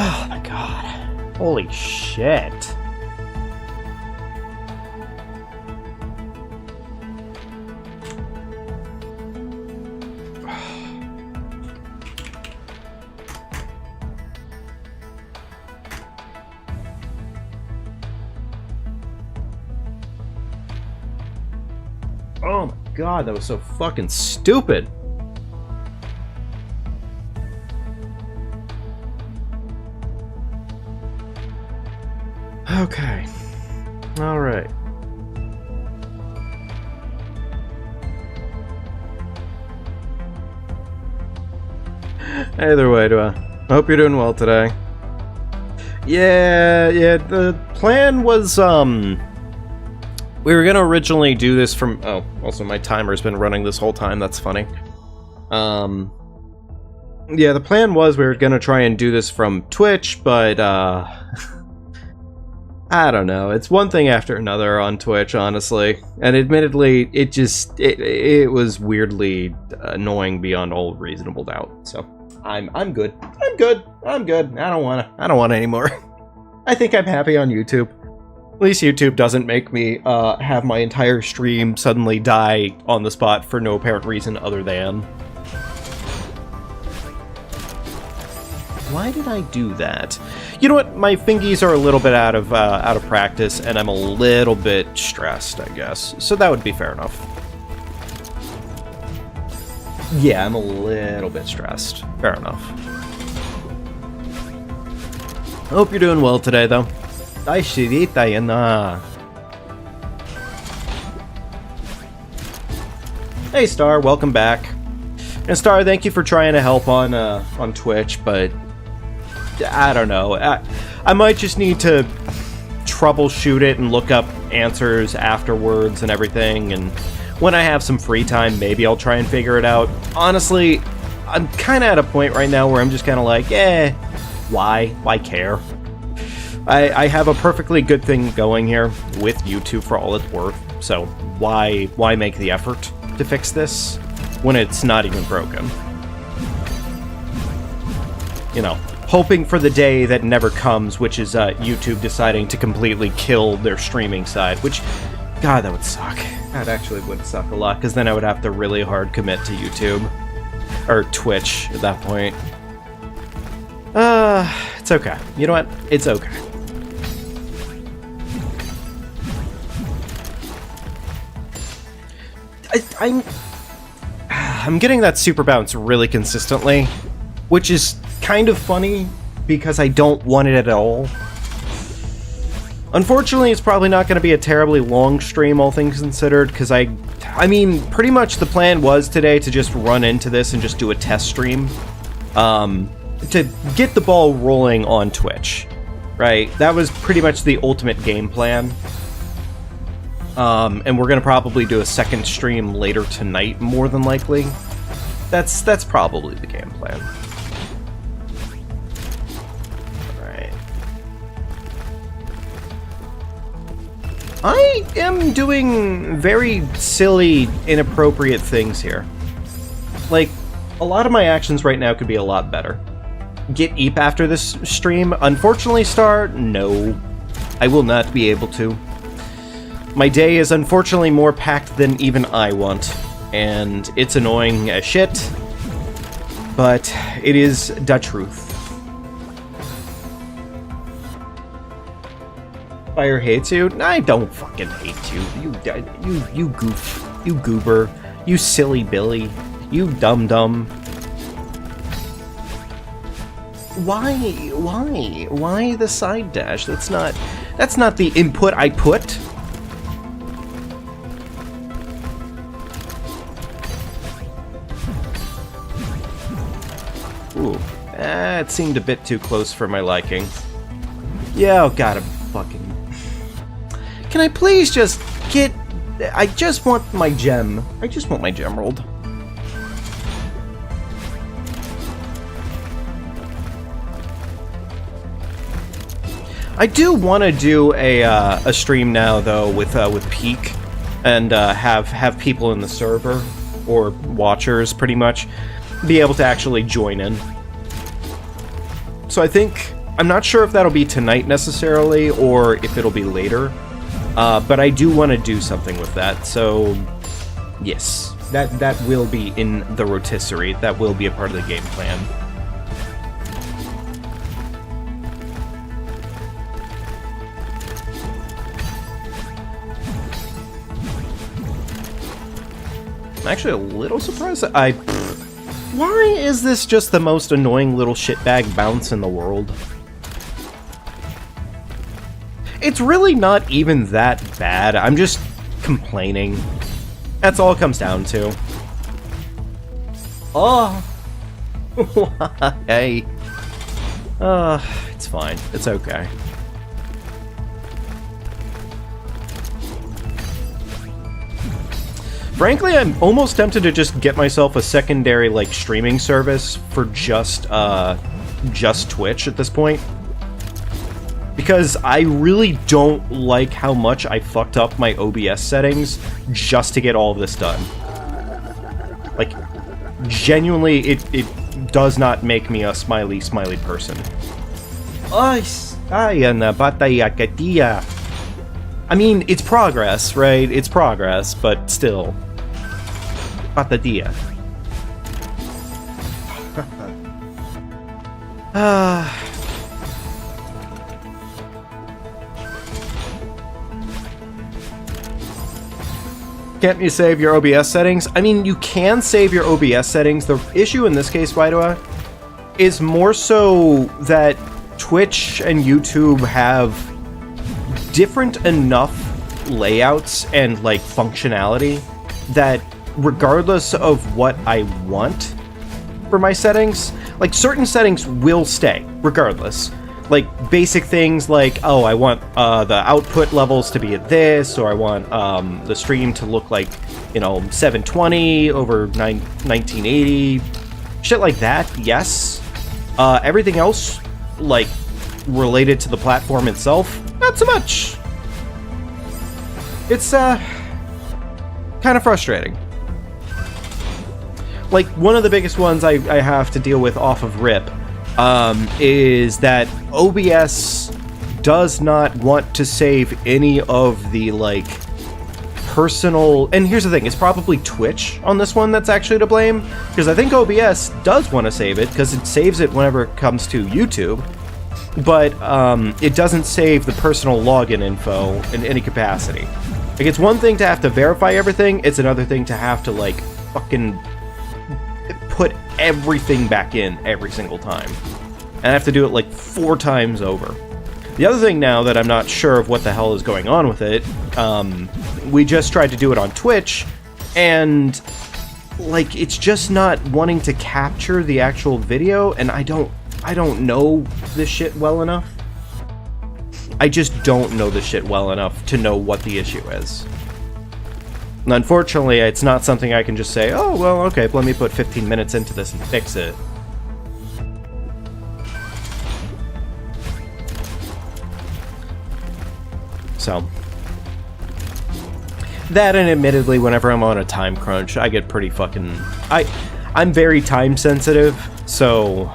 Oh my god. Holy shit. Oh my god, that was so fucking stupid. Okay. Alright. Either way, I hope you're doing well today. Yeah, the plan was, we were gonna originally do this from... Oh, also my timer's been running this whole time, that's funny. Yeah, the plan was we were gonna try and do this from Twitch, but, I don't know, it's one thing after another on Twitch, honestly. And admittedly, it was weirdly annoying beyond all reasonable doubt, so... I'm good. I don't want any more. I think I'm happy on YouTube. At least YouTube doesn't make me have my entire stream suddenly die on the spot for no apparent reason other than... Why did I do that? You know what? My fingies are a little bit out of practice, and I'm a little bit stressed, I guess. So that would be fair enough. Yeah, I'm a little bit stressed. Fair enough. I hope you're doing well today, though. Hey, Star, welcome back. And Star, thank you for trying to help on Twitch, but I don't know. I might just need to troubleshoot it and look up answers afterwards and everything, and when I have some free time, maybe I'll try and figure it out. Honestly, I'm kind of at a point right now where I'm just kind of like, why? Why care? I have a perfectly good thing going here with YouTube for all it's worth, so why make the effort to fix this when it's not even broken? You know, hoping for the day that never comes, which is YouTube deciding to completely kill their streaming side, which, God, that would suck. That actually would suck a lot, because then I would have to really hard commit to YouTube. Or Twitch, at that point. It's okay. You know what? It's okay. I'm getting that super bounce really consistently, which is kind of funny, because I don't want it at all. Unfortunately, it's probably not going to be a terribly long stream, all things considered, because I mean, pretty much the plan was today to just run into this and just do a test stream, to get the ball rolling on Twitch, right? That was pretty much the ultimate game plan. And we're going to probably do a second stream later tonight, more than likely. That's probably the game plan. I am doing very silly, inappropriate things here. Like, a lot of my actions right now could be a lot better. Get Eep after this stream? Unfortunately, Star, no. I will not be able to. My day is unfortunately more packed than even I want, and it's annoying as shit, but it is the truth. Fire hates you? I don't fucking hate you. You goof. You goober. You silly Billy. You dum-dum. Why the side dash? That's not the input I put. Ooh. It seemed a bit too close for my liking. Yeah, oh god, I'm fucking... Can I please just get... I just want my gem. I just want my gem rolled. I do want to do a stream now, though, with Peak, and have people in the server, or watchers, pretty much, be able to actually join in. So I think I'm not sure if that'll be tonight necessarily, or if it'll be later. But I do want to do something with that, so yes, that will be in the rotisserie. That will be a part of the game plan. I'm actually a little surprised that why is this just the most annoying little shitbag bounce in the world? It's really not even that bad. I'm just complaining. That's all it comes down to. Oh. Hey. It's fine. It's okay. Frankly, I'm almost tempted to just get myself a secondary, like, streaming service for just Twitch at this point. Because I really don't like how much I fucked up my OBS settings just to get all of this done. Like, genuinely, it does not make me a smiley person. I mean, it's progress, right? It's progress, but still. Patadilla. Can't you save your OBS settings? I mean, you can save your OBS settings. The issue in this case, by the way, is more so that Twitch and YouTube have different enough layouts and, like, functionality that regardless of what I want for my settings, like, certain settings will stay, regardless. Like, basic things like, oh, I want the output levels to be at this, or I want the stream to look like, 720 over 1980. Shit like that, yes. Everything else, like, related to the platform itself, not so much. It's, kind of frustrating. Like, one of the biggest ones I have to deal with off of RIP is that OBS does not want to save any of the, like, personal... And here's the thing, it's probably Twitch on this one that's actually to blame, because I think OBS does want to save it, because it saves it whenever it comes to YouTube, but it doesn't save the personal login info in any capacity. Like, it's one thing to have to verify everything, it's another thing to have to, like, fucking put everything back in every single time. And I have to do it, like, 4 times over. The other thing now that I'm not sure of what the hell is going on with it, we just tried to do it on Twitch, and, like, it's just not wanting to capture the actual video, and I don't know this shit well enough. I just don't know this shit well enough to know what the issue is. And unfortunately, it's not something I can just say, oh, well, okay, let me put 15 minutes into this and fix it. So, that, and admittedly, whenever I'm on a time crunch, I get pretty fucking... I'm very time sensitive, so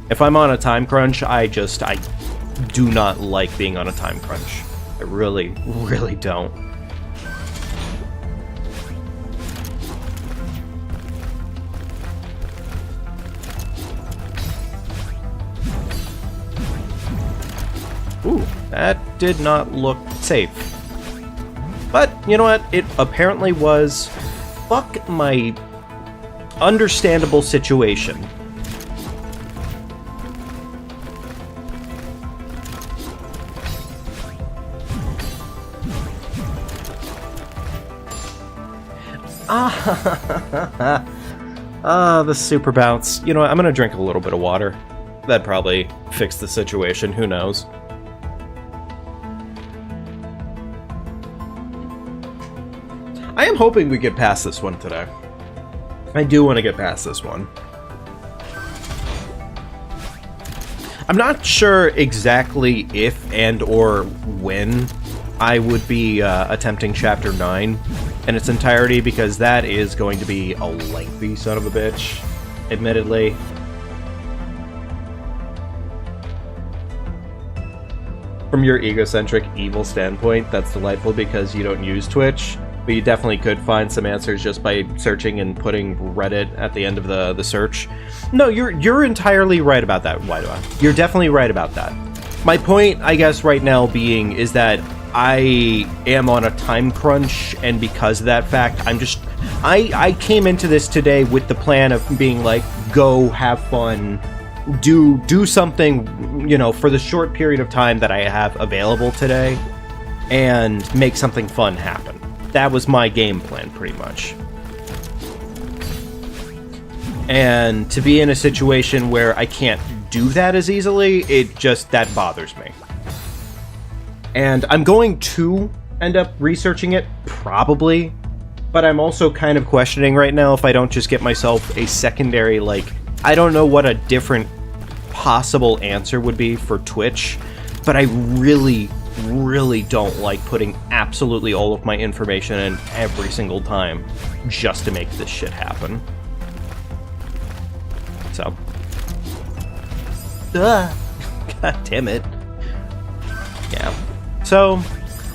if I'm on a time crunch, I do not like being on a time crunch. I really, really don't. Ooh, that did not look safe. But, you know what? It apparently was. Fuck my understandable situation. The super bounce. You know what? I'm gonna drink a little bit of water. That'd probably fix the situation. Who knows? I am hoping we get past this one today. I do want to get past this one. I'm not sure exactly if and or when I would be attempting Chapter 9 in its entirety, because that is going to be a lengthy son of a bitch, admittedly. From your egocentric, evil standpoint, that's delightful because you don't use Twitch, but you definitely could find some answers just by searching and putting Reddit at the end of the search. No, you're entirely right about that, Waidoa. You're definitely right about that. My point, I guess, right now being is that I am on a time crunch, and because of that fact, I came into this today with the plan of being like, go have fun, do something, you know, for the short period of time that I have available today, and make something fun happen. That was my game plan, pretty much. And to be in a situation where I can't do that as easily, that bothers me. And I'm going to end up researching it, probably, but I'm also kind of questioning right now if I don't just get myself a secondary, like, I don't know what a different possible answer would be for Twitch, but I really, really don't like putting absolutely all of my information in every single time just to make this shit happen. So. God damn it. Yeah. So,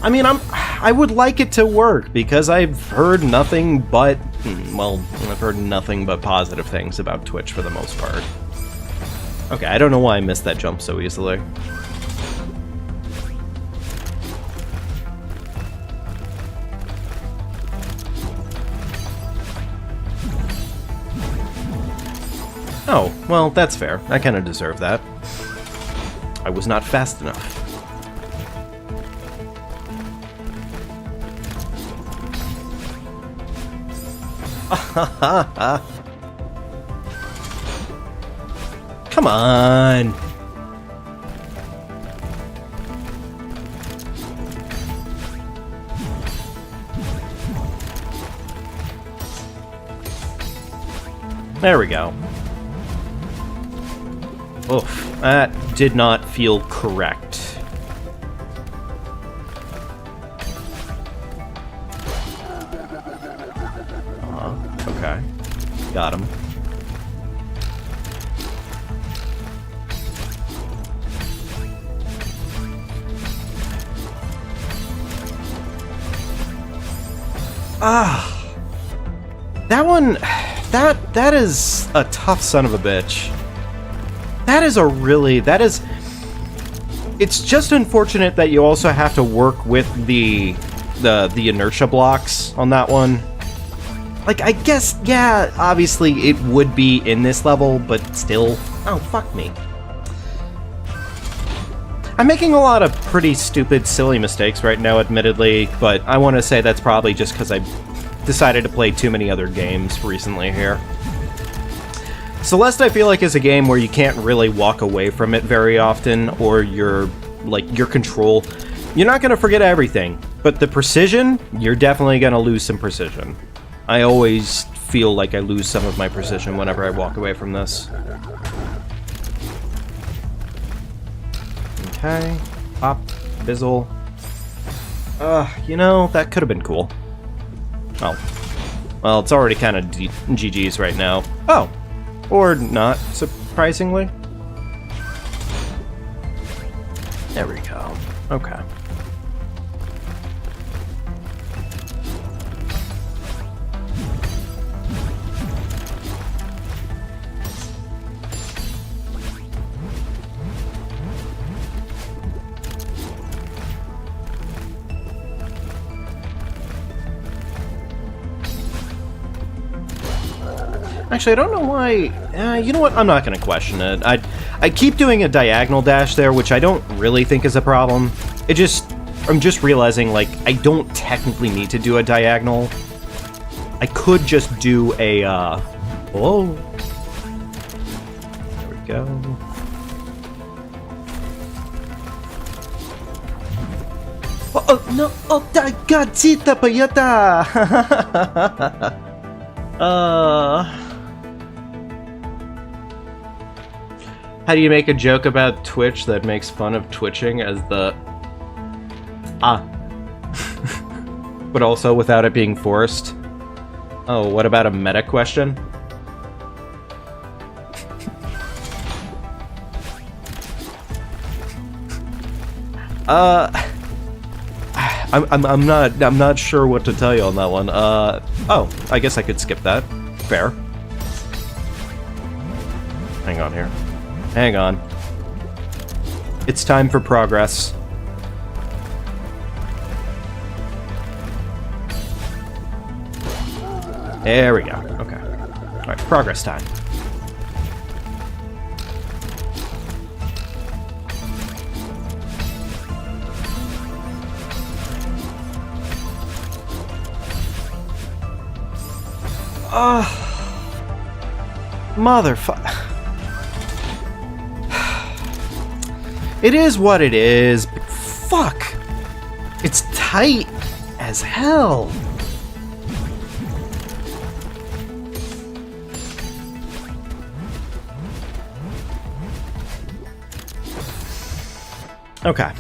I mean, I would like it to work because I've heard nothing but, well, I've heard nothing but positive things about Twitch for the most part. Okay, I don't know why I missed that jump so easily. Oh, well, that's fair. I kind of deserve that. I was not fast enough. Come on! There we go. Oof, that did not feel correct. Okay. Got him. Ah! That one... That is a tough son of a bitch. It's just unfortunate that you also have to work with the inertia blocks on that one. Like, I guess, yeah, obviously it would be in this level, but still. Oh, fuck me. I'm making a lot of pretty stupid, silly mistakes right now, admittedly, but I want to say that's probably just because I decided to play too many other games recently here. Celeste, I feel like, is a game where you can't really walk away from it very often, or your control. You're not going to forget everything, but the precision, you're definitely going to lose some precision. I always feel like I lose some of my precision whenever I walk away from this. Okay, pop, bizzle. You know, that could have been cool. Oh. Well, it's already kind of GG's right now. Oh. Or not, surprisingly. There we go. Okay. Actually, I don't know why... you know what? I'm not going to question it. I keep doing a diagonal dash there, which I don't really think is a problem. I'm just realizing, like, I don't technically need to do a diagonal. I could just do a, Whoa. There we go. Oh, no! Oh, cagacita, payata! How do you make a joke about Twitch that makes fun of twitching as the... but also without it being forced? Oh, what about a meta question? I'm not sure what to tell you on that one. Oh, I guess I could skip that. Fair. Hang on here. Hang on. It's time for progress. There we go. Okay. Alright, progress time. Motherfucker. It is what it is, but fuck. It's tight as hell. Okay.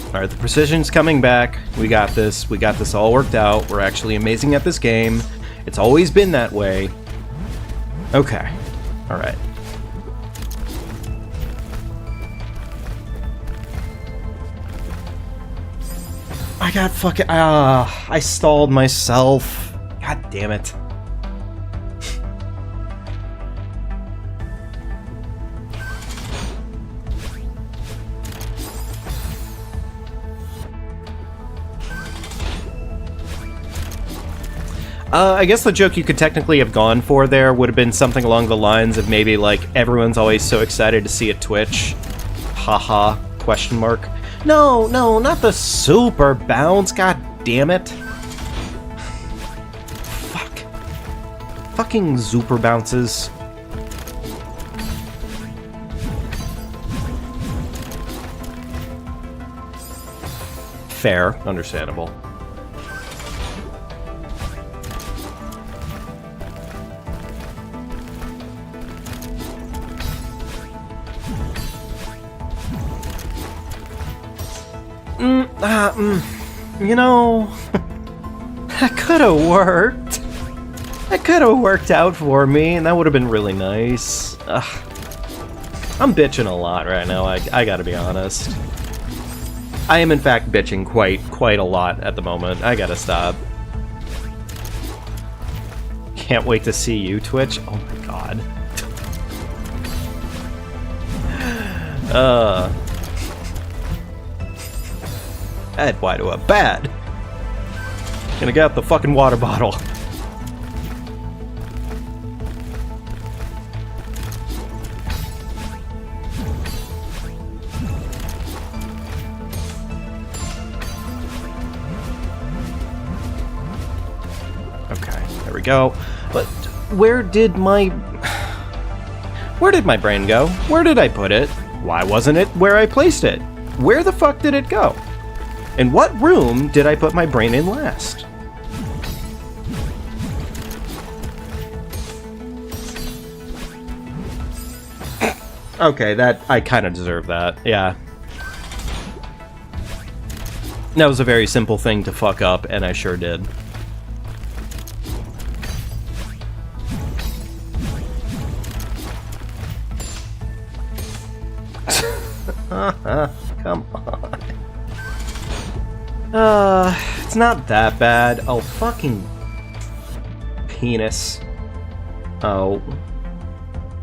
Alright, the precision's coming back. We got this. We got this all worked out. We're actually amazing at this game. It's always been that way. Okay. Alright. I got fucking... I stalled myself. God damn it. I guess the joke you could technically have gone for there would have been something along the lines of maybe like, everyone's always so excited to see a Twitch. Haha, question mark. No, not the super bounce, god damn it. Fuck. Fucking super bounces. Fair, understandable. You know, that could have worked. That could have worked out for me, and that would have been really nice. I'm bitching a lot right now, I gotta be honest. I am in fact bitching quite a lot at the moment. I gotta stop. Can't wait to see you, Twitch. Oh my god. Bad, why do a bad? Gonna get out the fucking water bottle. Okay, there we go. But where did my brain go? Where did I put it? Why wasn't it where I placed it? Where the fuck did it go? In what room did I put my brain in last? Okay, that I kind of deserve that. Yeah. That was a very simple thing to fuck up, and I sure did. Come on. It's not that bad. Oh, fucking penis. Oh.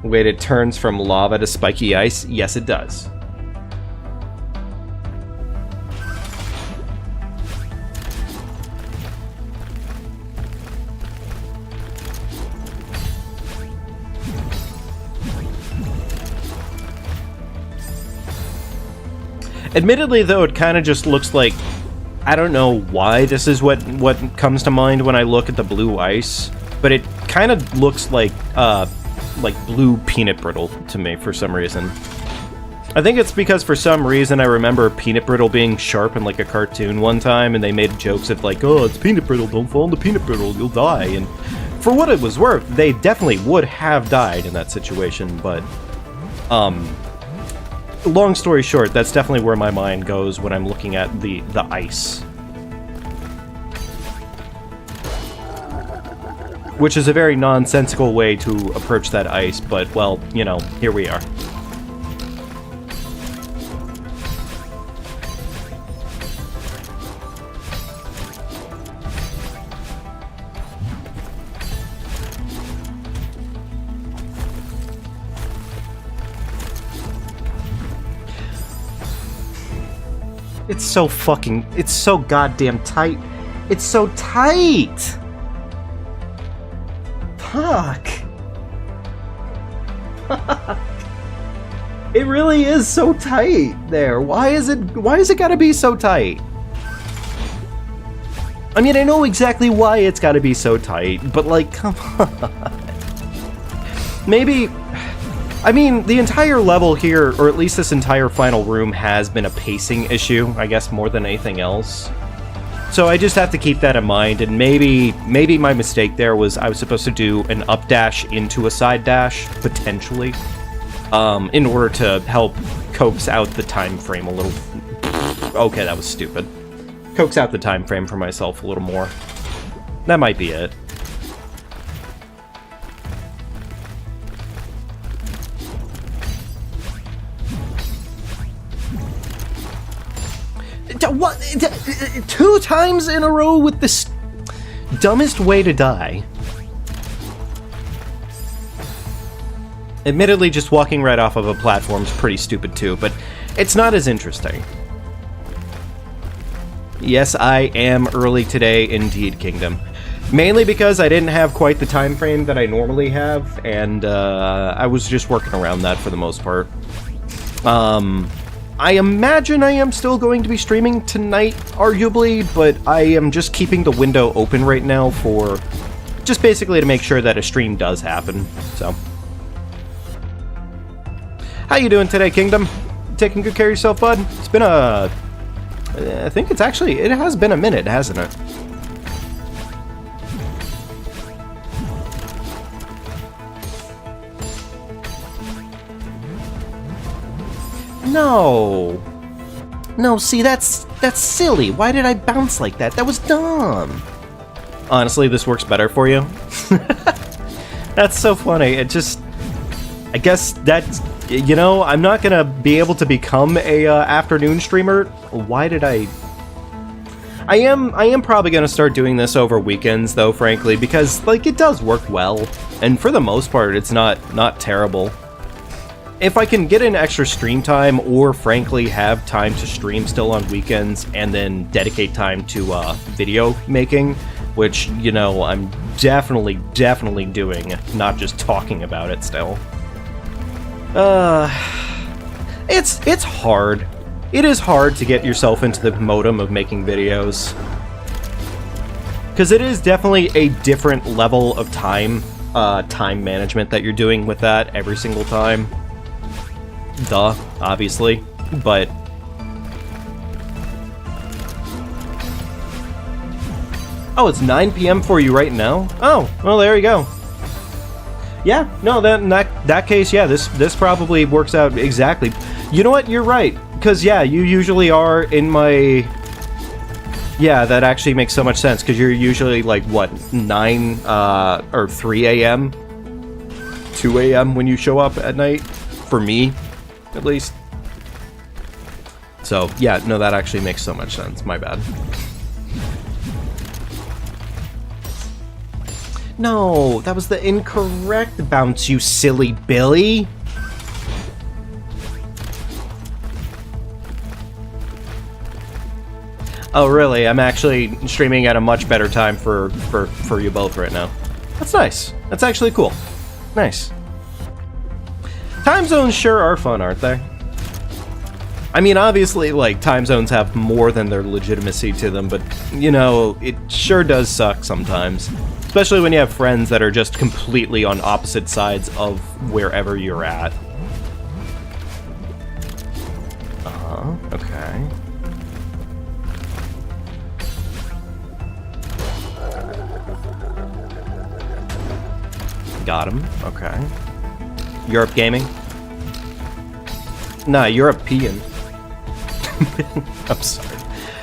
Wait, it turns from lava to spiky ice? Yes, it does. Admittedly, though, it kind of just looks like... I don't know why this is what comes to mind when I look at the blue ice, but it kind of looks like blue peanut brittle to me for some reason. I think it's because for some reason I remember peanut brittle being sharp in like a cartoon one time, and they made jokes of like, oh, it's peanut brittle, don't fall into peanut brittle, you'll die. And for what it was worth, they definitely would have died in that situation, but long story short, that's definitely where my mind goes when I'm looking at the ice. which is a very nonsensical way to approach that ice, but, well, you know, here we are. It's so goddamn tight. It's so tight! Fuck. It really is so tight there. Why is it gotta be so tight? I mean, I know exactly why it's gotta be so tight, but like, come on. Maybe... I mean, the entire level here, or at least this entire final room, has been a pacing issue, I guess, more than anything else. So I just have to keep that in mind, and maybe my mistake there was I was supposed to do an up dash into a side dash, potentially, in order to help coax out the time frame a little... Okay, that was stupid. Coax out the time frame for myself a little more. That might be it. What? 2 times in a row with this dumbest way to die. Admittedly, just walking right off of a platform's pretty stupid too, but it's not as interesting. Yes, I am early today indeed, Kingdom. Mainly because I didn't have quite the time frame that I normally have, and I was just working around that for the most part. I imagine I am still going to be streaming tonight, arguably, but I am just keeping the window open right now for... just basically to make sure that a stream does happen, so... How you doing today, Kingdom? Taking good care of yourself, bud? It's been a... I think it's actually... it has been a minute, hasn't it? No. No, see, that's silly. Why did I bounce like that? That was dumb. Honestly, this works better for you. That's so funny. It just... I guess that's... You know, I'm not gonna be able to become a afternoon streamer. Why did I... I am probably gonna start doing this over weekends, though, frankly, because, like, it does work well. And for the most part, it's not terrible. If I can get an extra stream time, or frankly have time to stream still on weekends, and then dedicate time to video making, which, you know, I'm definitely doing, not just talking about it still. It's hard. It is hard to get yourself into the modem of making videos. Because it is definitely a different level of time management that you're doing with that every single time. Duh, obviously, but... Oh, it's 9 PM for you right now? Oh, well, there you go. Yeah, no, in that case, yeah, this probably works out exactly. You know what, you're right, because, yeah, you usually are in my... Yeah, that actually makes so much sense, because you're usually, like, what, 9, or 3 AM? 2 AM when you show up at night? For me, at least. So, yeah, no, that actually makes so much sense. My bad. No, that was the incorrect bounce, you silly Billy. Oh, really? I'm actually streaming at a much better time for you both right now. That's nice. That's actually cool. Nice. Time zones sure are fun, aren't they? I mean, obviously, like, time zones have more than their legitimacy to them, but, you know, it sure does suck sometimes. Especially when you have friends that are just completely on opposite sides of wherever you're at. Uh-huh, okay. Got him, okay. Europe Gaming? Nah, European. I'm sorry.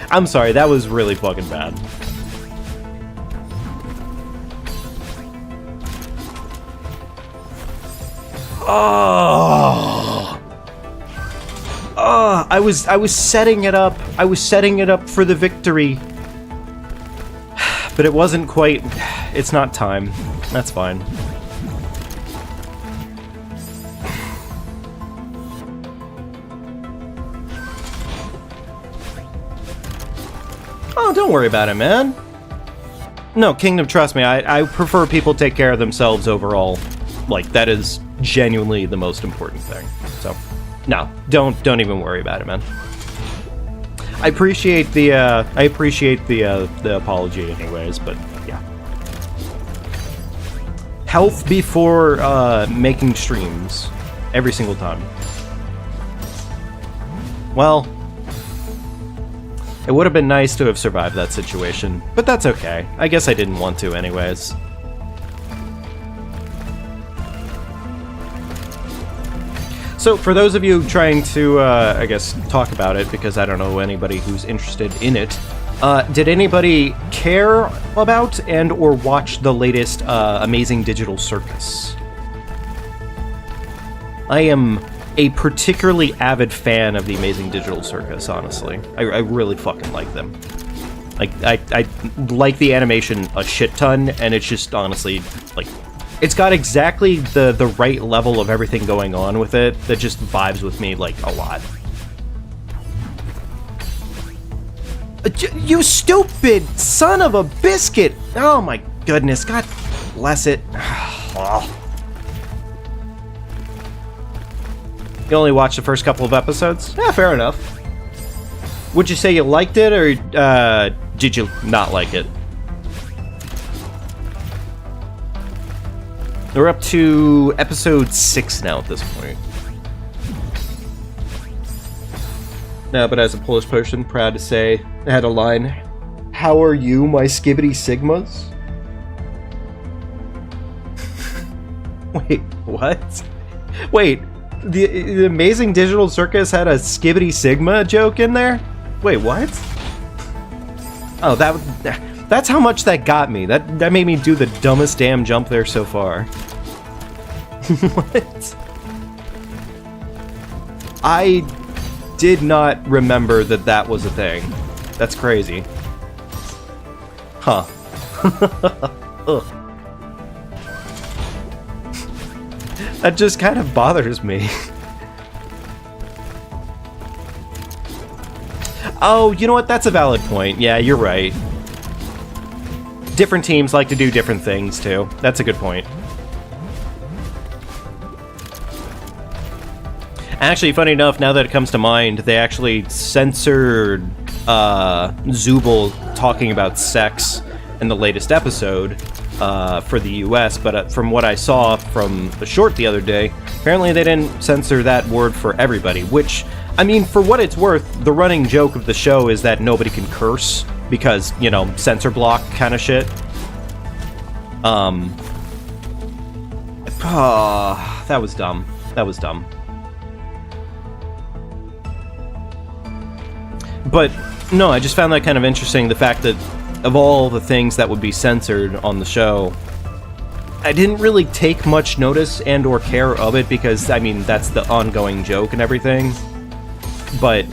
I'm sorry, that was really fucking bad. Oh. Oh, I was setting it up. I was setting it up for the victory. But it wasn't quite. It's not time. That's fine. Oh, don't worry about it, man. No, Kingdom, trust me, I prefer people take care of themselves overall. Like, that is genuinely the most important thing. So, no, don't even worry about it, man. I appreciate the apology anyways, but yeah. Health before making streams every single time. Well, it would have been nice to have survived that situation, but that's okay. I guess I didn't want to anyways. So, for those of you trying to, I guess, talk about it, because I don't know anybody who's interested in it, did anybody care about and or watch the latest Amazing Digital Circus? I am a particularly avid fan of the Amazing Digital Circus, honestly. I really fucking like them. Like, I like the animation a shit ton, and it's just, honestly, like, it's got exactly the right level of everything going on with it that just vibes with me, like, a lot. You stupid son of a biscuit! Oh my goodness, God bless it. You only watched the first couple of episodes? Yeah, fair enough. Would you say you liked it, or did you not like it? We're up to episode 6 now at this point. No, but as a Polish person, proud to say, I had a line, "How are you, my skibbity sigmas?" Wait, what? Wait, the Amazing Digital Circus had a skibbity sigma joke in there? Wait, what? Oh, that's how much that got me. That made me do the dumbest damn jump there so far. What? I did not remember that was a thing. That's crazy. Huh. Ugh. That just kind of bothers me. Oh, you know what? That's a valid point. Yeah, you're right. Different teams like to do different things, too. That's a good point. Actually, funny enough, now that it comes to mind, they actually censored Zooble talking about sex in the latest episode for the US, but from what I saw from the short the other day, apparently they didn't censor that word for everybody, which, I mean, for what it's worth, the running joke of the show is that nobody can curse, because, you know, censor block kind of shit. That was dumb. That was dumb. But, no, I just found that kind of interesting, the fact that of all the things that would be censored on the show, I didn't really take much notice and or care of it because, I mean, that's the ongoing joke and everything. But,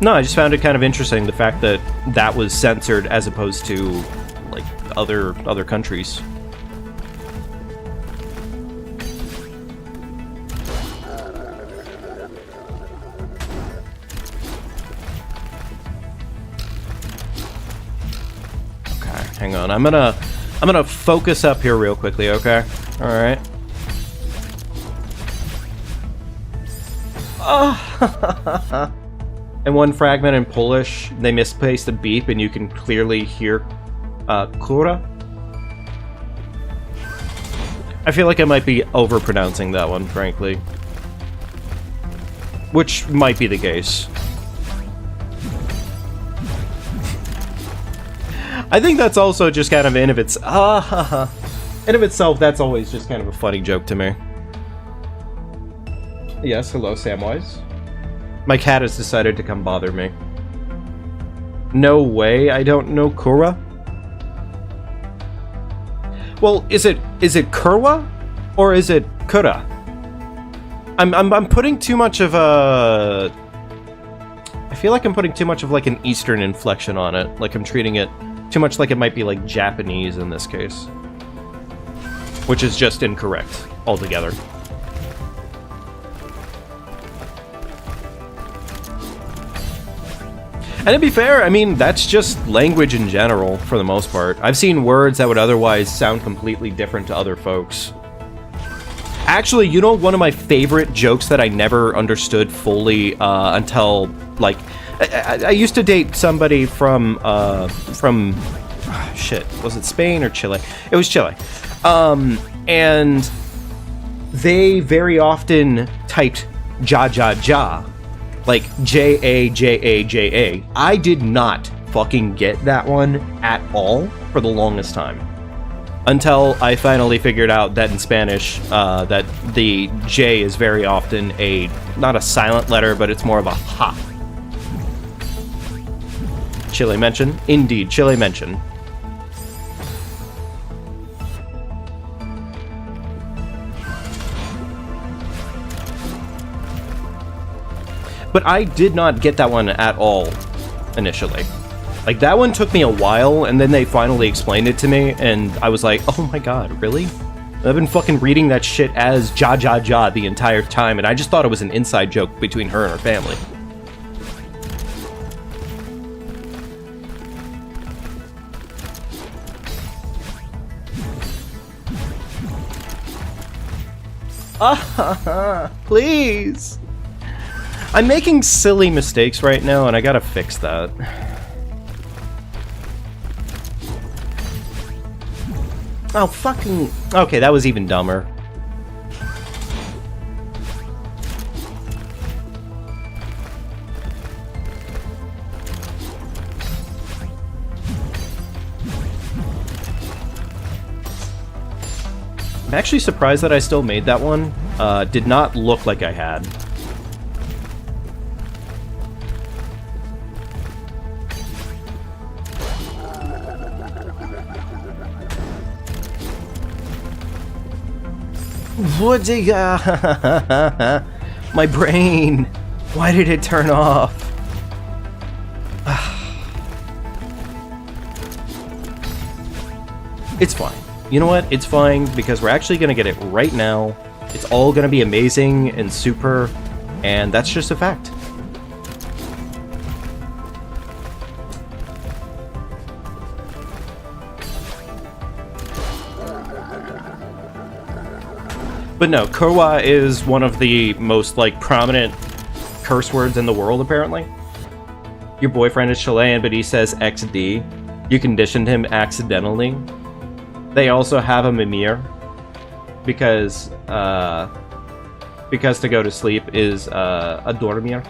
no, I just found it kind of interesting, the fact that that was censored as opposed to, like, other countries. Hang on, I'm gonna focus up here real quickly, okay? Alright. Oh. And one fragment in Polish, they misplaced the beep and you can clearly hear kura. I feel like I might be overpronouncing that one, frankly. Which might be the case. I think that's also just kind of in of itself, that's always just kind of a funny joke to me. Yes, hello, Samwise. My cat has decided to come bother me. No way, I don't know Kura? Well, is it Kurwa? Or is it Kura? I'm putting too much of a... I feel like I'm putting too much of like an Eastern inflection on it. Like I'm treating it too much like it might be like Japanese in this case. Which is just incorrect altogether. And to be fair, I mean, that's just language in general, for the most part. I've seen words that would otherwise sound completely different to other folks. Actually, you know, one of my favorite jokes that I never understood fully until, like... I used to date somebody from shit, was it Spain or Chile? It was Chile. And they very often typed ja ja ja. Like, J-A-J-A-J-A. I did not fucking get that one at all for the longest time. Until I finally figured out that in Spanish, that the J is very often not a silent letter, but it's more of a ha. Chile mention? Indeed, Chile mention. But I did not get that one at all, initially. Like, that one took me a while, and then they finally explained it to me, and I was like, oh my god, really? I've been fucking reading that shit as ja ja ja the entire time, and I just thought it was an inside joke between her and her family. Please! I'm making silly mistakes right now, and I gotta fix that. Oh, fucking... Okay, that was even dumber. I'm actually surprised that I still made that one. Did not look like I had. What did my brain? Why did it turn off? It's fine. You know what? It's fine because we're actually gonna get it right now. It's all gonna be amazing and super, and that's just a fact. But no, Kurwa is one of the most, like, prominent curse words in the world, apparently. Your boyfriend is Chilean, but he says XD. You conditioned him accidentally. They also have a mimir. Because to go to sleep is a dormir.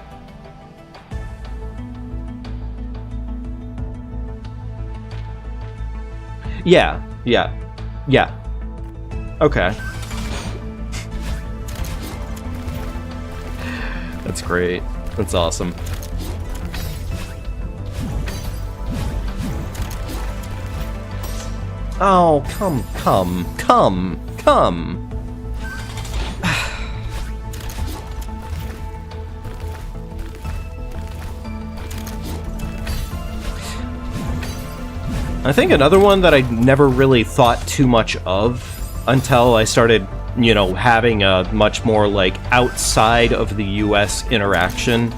Yeah. Okay. That's great. That's awesome. Oh, come. I think another one that I never really thought too much of until I started, you know, having a much more, like, outside of the US interaction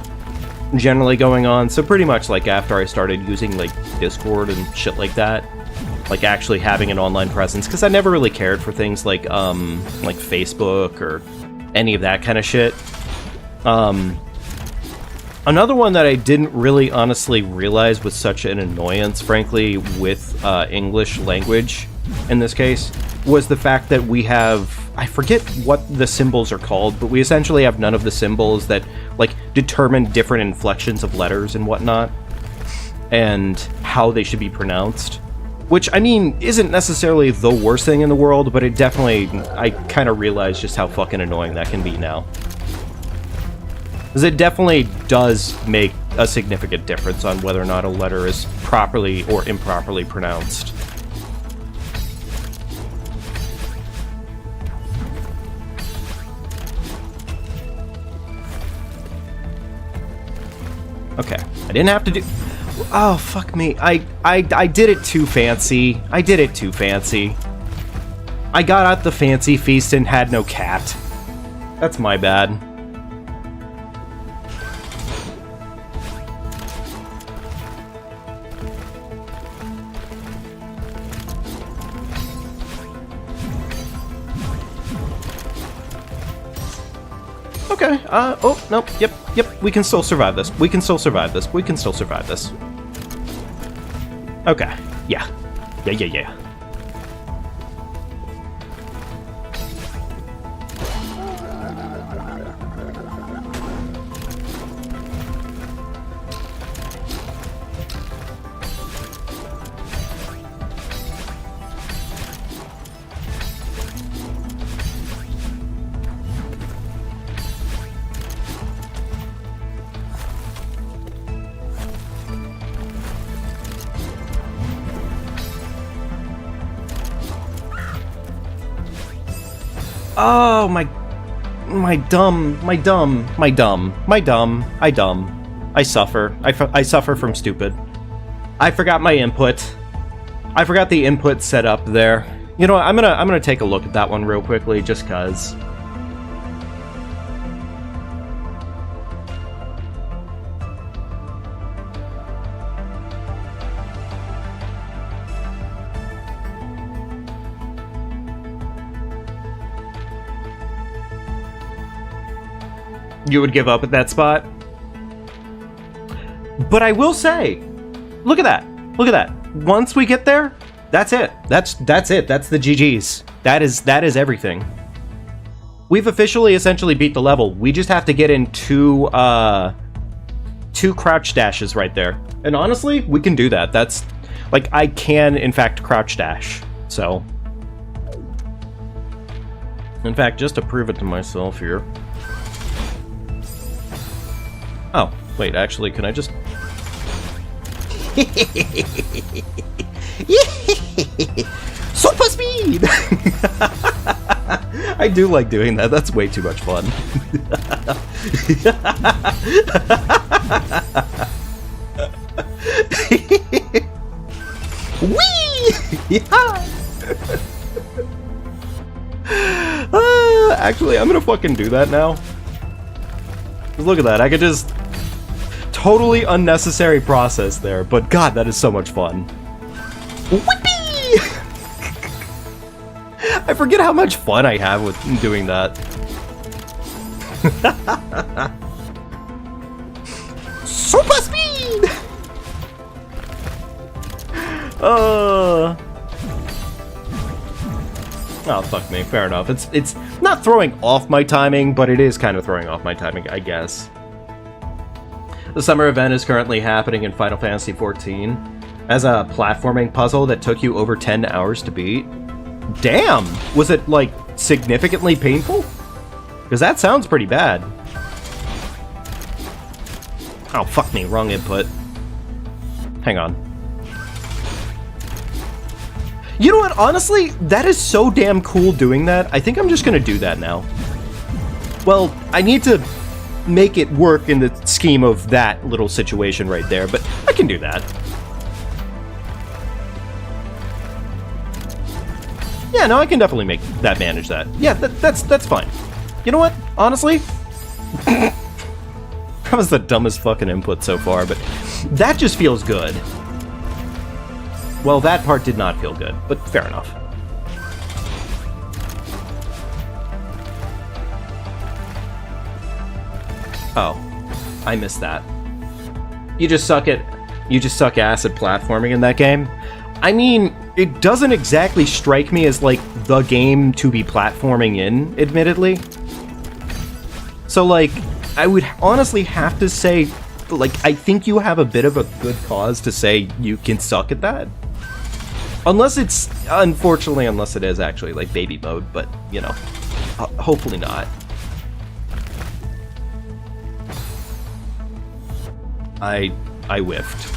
generally going on. So pretty much, like, after I started using, like, Discord and shit like that. Like, actually having an online presence. Because I never really cared for things like Facebook or any of that kind of shit. Another one that I didn't really honestly realize was such an annoyance, frankly, with English language, in this case, was the fact that we have... I forget what the symbols are called, but we essentially have none of the symbols that, like, determine different inflections of letters and whatnot, and how they should be pronounced. Which, I mean, isn't necessarily the worst thing in the world, but it definitely... I kind of realize just how fucking annoying that can be now. Because it definitely does make a significant difference on whether or not a letter is properly or improperly pronounced. Okay. I didn't have to do... Oh, fuck me. I did it too fancy. I did it too fancy. I got out the fancy feast and had no cat. That's my bad. Okay, oh, nope, yep, we can still survive this. We can still survive this. We can still survive this. Okay, yeah. Yeah. Oh, my dumb. I suffer. I suffer from stupid. I forgot my input. I forgot the input set up there. You know what, I'm gonna take a look at that one real quickly, just cause. You would give up at that spot? But I will say, look at that. Look at that. Once we get there, that's it. That's it. That's the GG's. That is everything. We've officially essentially beat the level. We just have to get in two crouch dashes right there. And honestly, we can do that. That's like, I can in fact crouch dash. So in fact, just to prove it to myself here. Oh, wait, actually, can I just... Super speed! I do like doing that. That's way too much fun. Whee! Yeah! Actually, I'm gonna fucking do that now. Look at that, I could just... Totally unnecessary process there, but god, that is so much fun. Whippy! I forget how much fun I have with doing that. Super speed! Oh, fuck me, fair enough. It's not throwing off my timing, but it is kind of throwing off my timing, I guess. The summer event is currently happening in Final Fantasy XIV as a platforming puzzle that took you over 10 hours to beat. Damn! Was it, like, significantly painful? Because that sounds pretty bad. Oh, fuck me, wrong input. Hang on. You know what, honestly, that is so damn cool doing that. I think I'm just gonna do that now. Well, I need to make it work in the scheme of that little situation right there, but I can do that. Yeah, no, I can definitely manage that. Yeah, that's fine. You know what? Honestly, that was the dumbest fucking input so far, but that just feels good. Well, that part did not feel good, but fair enough. Oh, I missed that. You just suck ass at platforming in that game? I mean, it doesn't exactly strike me as, like, the game to be platforming in, admittedly. So, like, I would honestly have to say, like, I think you have a bit of a good cause to say you can suck at that. Unless it's, unfortunately, unless it is actually, like, baby mode, but, you know, hopefully not. I whiffed.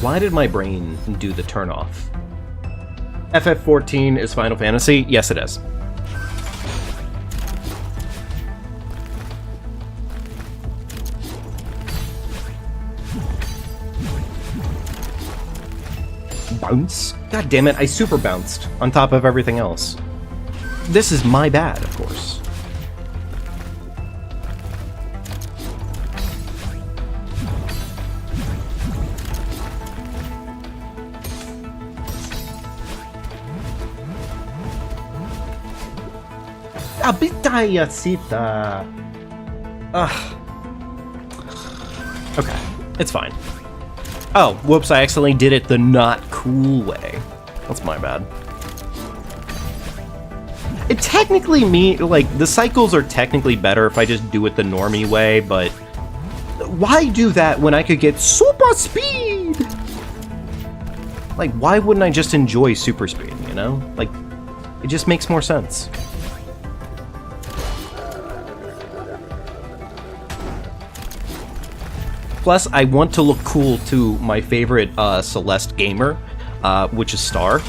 Why did my brain do the turn off? FF14 is Final Fantasy? Yes, it is. Bounce? God damn it, I super bounced on top of everything else. This is my bad, of course. Abitayasita. Ugh. Okay, it's fine. Oh, whoops, I accidentally did it the not cool way. That's my bad. It technically the cycles are technically better if I just do it the normie way, but why do that when I could get super speed? Like, why wouldn't I just enjoy super speed, you know? Like, it just makes more sense. Plus, I want to look cool to my favorite Celeste gamer, which is Star.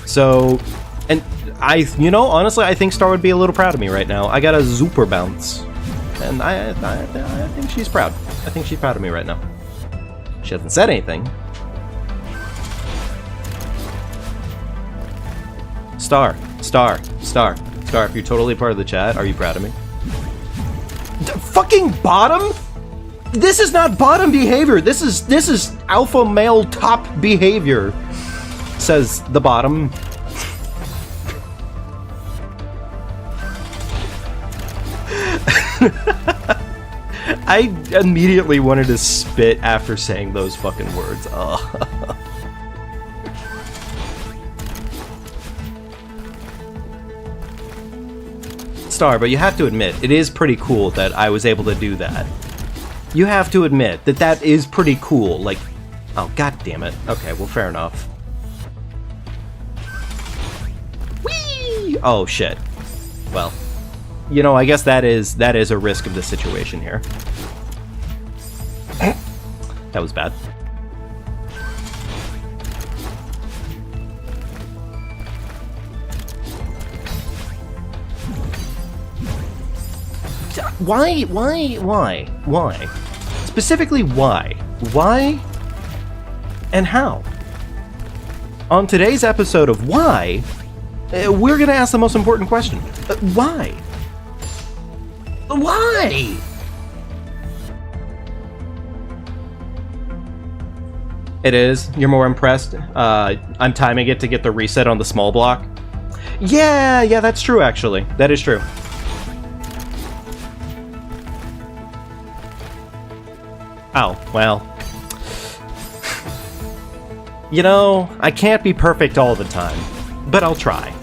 So, and honestly, I think Star would be a little proud of me right now. I got a super bounce, and I think she's proud. I think she's proud of me right now. She hasn't said anything. Star, if you're totally part of the chat, are you proud of me? Fucking bottom? This is not bottom behavior. This is alpha male top behavior, says the bottom. I immediately wanted to spit after saying those fucking words. Ugh. Star, but you have to admit, it is pretty cool that I was able to do that. You have to admit that that is pretty cool. Like, oh, god damn it. Okay, well, fair enough. Whee! Oh, shit. Well, you know, I guess that is a risk of the situation here. That was bad. Why? Specifically, why? Why? And how? On today's episode of Why, we're gonna ask the most important question. Why? Why? It is. You're more impressed. I'm timing it to get the reset on the small block. Yeah, that's true, actually. That is true. Oh, well. You know, I can't be perfect all the time, but I'll try.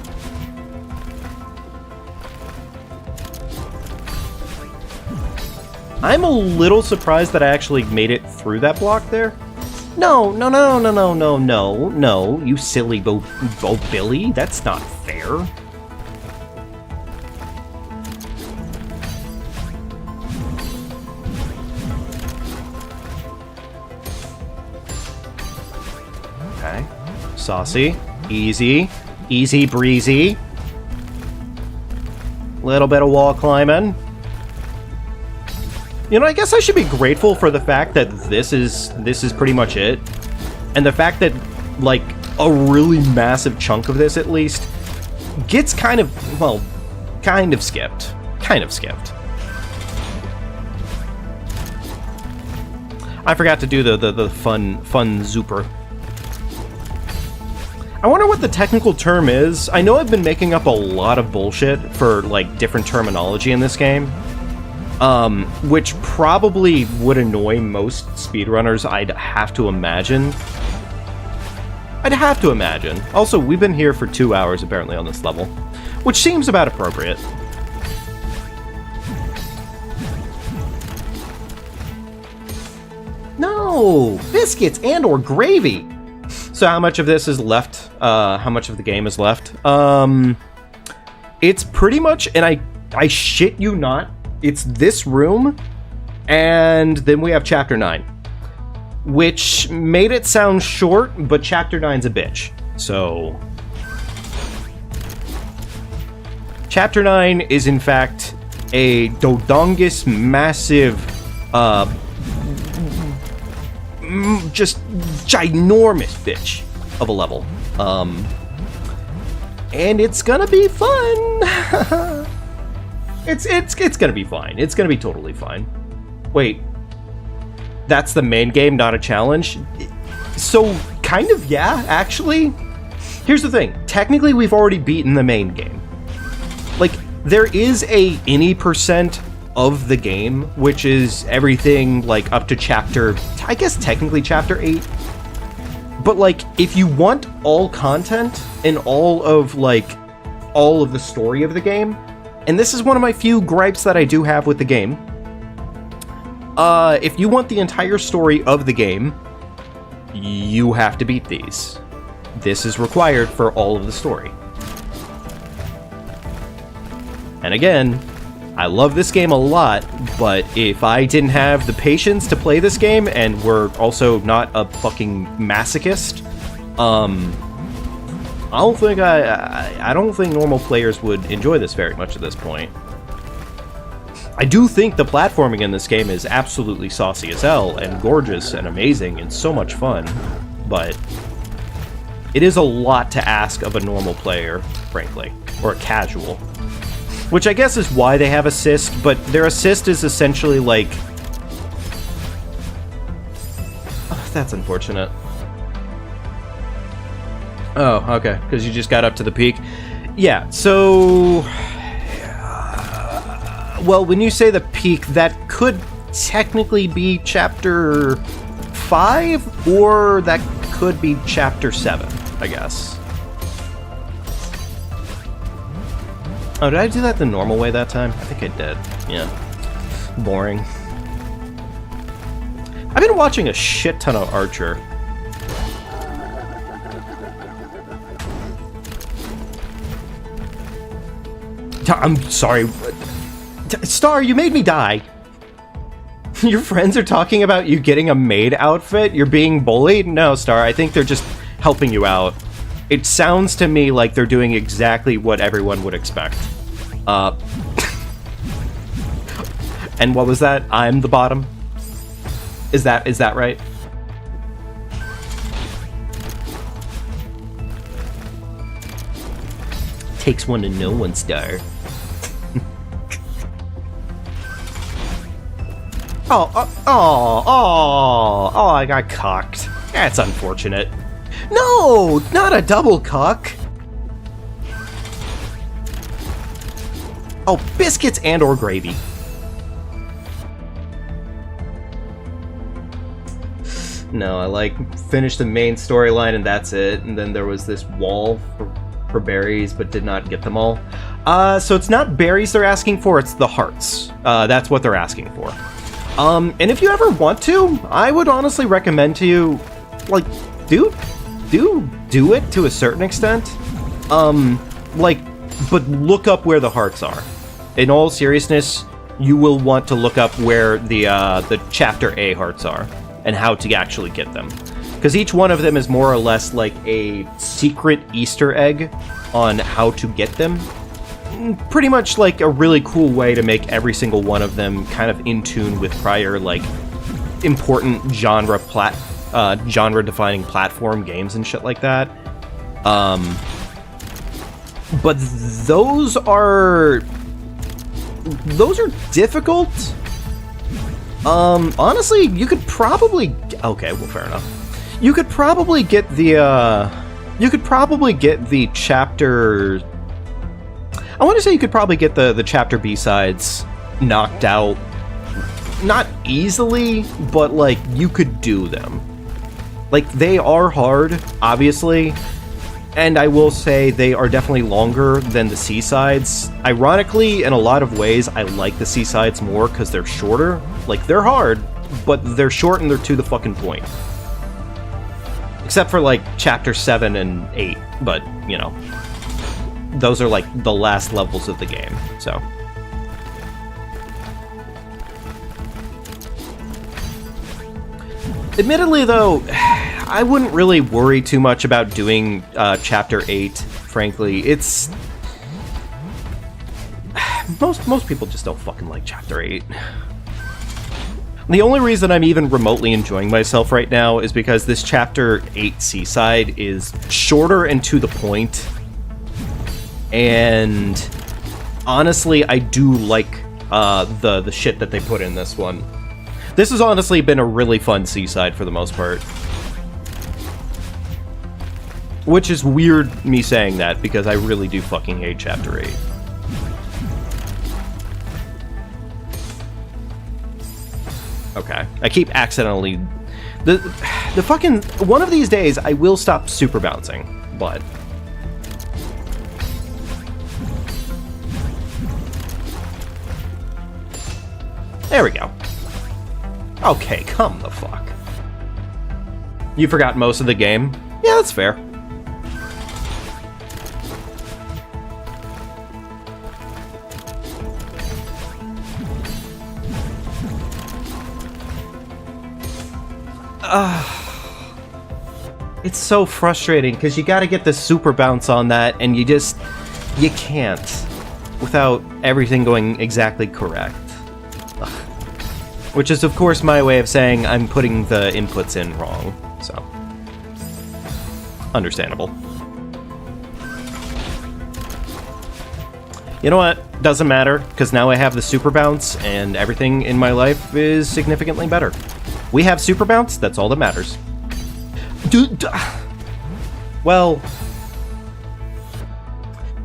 I'm a little surprised that I actually made it through that block there. No, you silly Bo Billy. That's not fair. Okay. Saucy. Easy. Easy breezy. Little bit of wall climbing. You know, I guess I should be grateful for the fact that this is pretty much it. And the fact that, like, a really massive chunk of this, at least, gets kind of skipped. Kind of skipped. I forgot to do the fun Zooper. I wonder what the technical term is. I know I've been making up a lot of bullshit for, like, different terminology in this game. Which probably would annoy most speedrunners, I'd have to imagine. Also, we've been here for 2 hours, apparently, on this level. Which seems about appropriate. No! Biscuits and or gravy! So how much of this is left? How much of the game is left? It's pretty much, and I shit you not, it's this room, and then we have Chapter 9. Which made it sound short, but Chapter 9's a bitch. So, Chapter 9 is, in fact, a dodongus, massive, just ginormous bitch of a level. And it's gonna be fun. It's gonna be fine. It's gonna be totally fine. Wait, that's the main game, not a challenge? So, kind of, yeah, actually. Here's the thing. Technically, we've already beaten the main game. Like, there is a any percent of the game, which is everything, like, up to chapter... I guess technically chapter 8. But, like, if you want all content and all of the story of the game, and this is one of my few gripes that I do have with the game, if you want the entire story of the game, you have to beat these. This is required for all of the story. And again, I love this game a lot, but if I didn't have the patience to play this game, and we're also not a fucking masochist, I don't think normal players would enjoy this very much at this point. I do think the platforming in this game is absolutely saucy as hell, and gorgeous, and amazing, and so much fun, but it is a lot to ask of a normal player, frankly, or a casual. Which I guess is why they have assist, but their assist is essentially like... Oh, that's unfortunate. Oh, okay, because you just got up to the peak. Yeah, so... well, when you say the peak, that could technically be Chapter 5, or that could be Chapter 7, I guess. Oh, did I do that the normal way that time? I think I did. Yeah. Boring. I've been watching a shit ton of Archer. I'm sorry. Star, you made me die. Your friends are talking about you getting a maid outfit? You're being bullied? No, Star, I think they're just helping you out. It sounds to me like they're doing exactly what everyone would expect. And what was that? I'm the bottom? Is that right? Takes one to know one, Star. Oh, I got cocked. That's unfortunate. No, not a double cock. Oh, biscuits and or gravy. No, I finished the main storyline and that's it. And then there was this wall for berries, but did not get them all. So it's not berries they're asking for, it's the hearts. That's what they're asking for. And if you ever want to, I would honestly recommend to you, do it to a certain extent. But look up where the hearts are. In all seriousness, you will want to look up where the Chapter A hearts are and how to actually get them. Because each one of them is more or less like a secret Easter egg on how to get them. Pretty much like a really cool way to make every single one of them kind of in tune with prior, important genre-defining platform games and shit like that. But those are difficult. Honestly, you could probably... Okay, well, fair enough. You could probably get the chapter... I want to say you could probably get the Chapter B-sides knocked out. Not easily, but, you could do them. They are hard, obviously, and I will say they are definitely longer than the C-sides. Ironically, in a lot of ways, I like the C-sides more because they're shorter. They're hard, but they're short and they're to the fucking point. Except for, Chapter 7 and 8, but, you know. Those are, the last levels of the game, so... Admittedly, though, I wouldn't really worry too much about doing Chapter 8, frankly. It's most people just don't fucking like Chapter 8. The only reason I'm even remotely enjoying myself right now is because this Chapter 8 Seaside is shorter and to the point. And honestly, I do like the shit that they put in this one. This has honestly been a really fun Seaside for the most part. Which is weird me saying that, because I really do fucking hate Chapter 8. Okay, I keep accidentally... The fucking... One of these days, I will stop super bouncing, but... There we go. Okay, come the fuck. You forgot most of the game? Yeah, that's fair. It's so frustrating, because you gotta get the super bounce on that, and you can't, without everything going exactly correct. Ugh. Which is, of course, my way of saying I'm putting the inputs in wrong, so. Understandable. You know what? Doesn't matter, because now I have the super bounce, and everything in my life is significantly better. We have super bounce, that's all that matters. Well,